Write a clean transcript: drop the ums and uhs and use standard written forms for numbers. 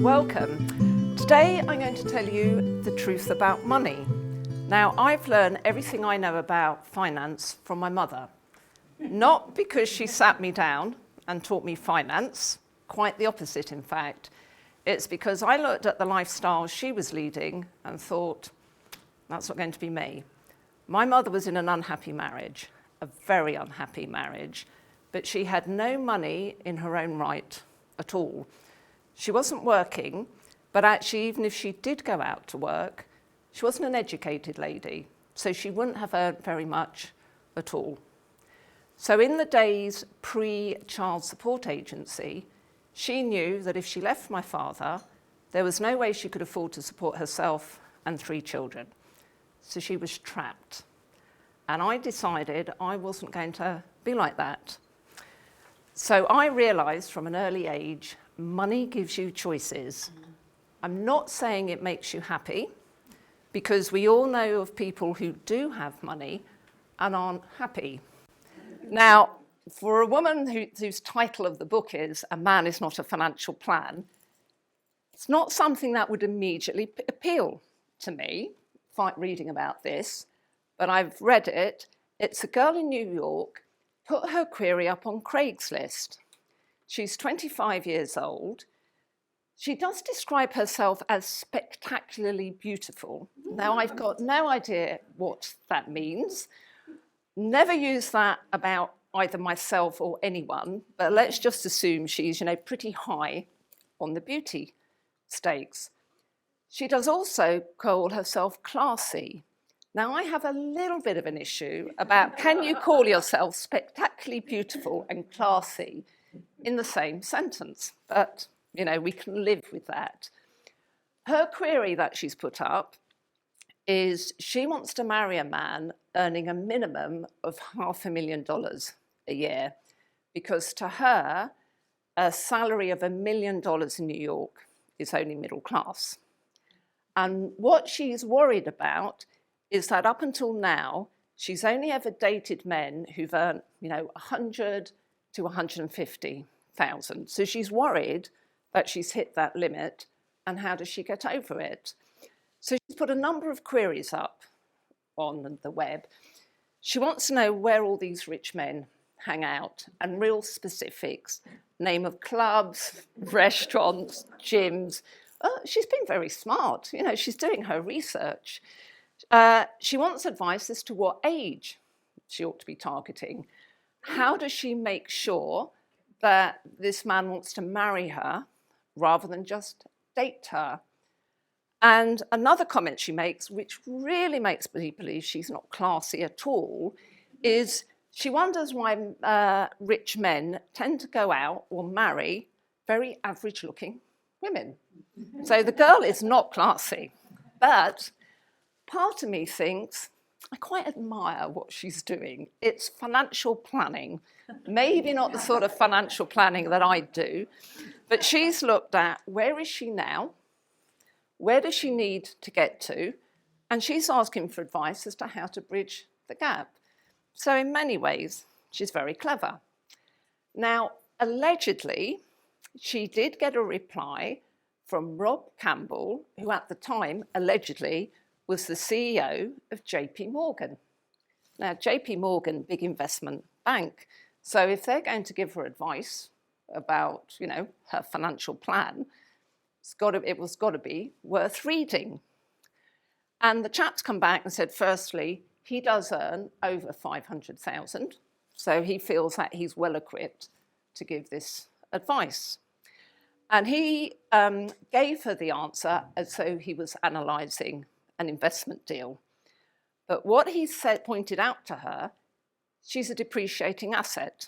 Welcome. Today I'm going to tell you the truth about money. Now, I've learned everything I know about finance from my mother. Not because she sat me down and taught me finance, quite the opposite in fact. It's because I looked at the lifestyle she was leading and thought, that's not going to be me. My mother was in an unhappy marriage, a very unhappy marriage, but she had no money in her own right at all. She wasn't working, but actually even if she did go out to work, she wasn't an educated lady, so she wouldn't have earned very much at all. So in the days pre-child support agency, she knew that if she left my father, there was no way she could afford to support herself and 3 children. So she was trapped. And I decided I wasn't going to be like that. So I realized from an early age, money gives you choices. I'm not saying it makes you happy, because we all know of people who do have money and aren't happy. Now, for a woman whose title of the book is A Man Is Not a Financial Plan, it's not something that would immediately appeal to me, reading about this, but I've read it. It's a girl in New York put her query up on Craigslist. She's 25 years old. She does describe herself as spectacularly beautiful. Now, I've got no idea what that means. Never use that about either myself or anyone, but let's just assume she's, pretty high on the beauty stakes. She does also call herself classy. Now, I have a little bit of an issue about can you call yourself spectacularly beautiful and classy in the same sentence? But, we can live with that. Her query that she's put up is she wants to marry a man earning a minimum of $500,000 a year, because to her, a salary of $1 million in New York is only middle class. And what she's worried about is that up until now, she's only ever dated men who've earned, 100 to 150,000. So she's worried that she's hit that limit, and how does she get over it? So she's put a number of queries up on the web. She wants to know where all these rich men hang out, and real specifics, name of clubs, restaurants, gyms. She's been very smart. She's doing her research. She wants advice as to what age she ought to be targeting. How does she make sure that this man wants to marry her rather than just date her? And another comment she makes, which really makes me believe she's not classy at all, is she wonders why rich men tend to go out or marry very average-looking women. So the girl is not classy, but part of me thinks, I quite admire what she's doing. It's financial planning, maybe not the sort of financial planning that I do, but she's looked at where is she now, where does she need to get to, and she's asking for advice as to how to bridge the gap. So in many ways, she's very clever. Now, allegedly, she did get a reply from Rob Campbell, who at the time, allegedly, was the CEO of JP Morgan. Now, JP Morgan, big investment bank. So if they're going to give her advice about, her financial plan, it was got to be worth reading. And the chap's come back and said, firstly, he does earn over 500,000. So he feels that he's well equipped to give this advice. And he gave her the answer as though he was analysing an investment deal. But what he pointed out to her, she's a depreciating asset.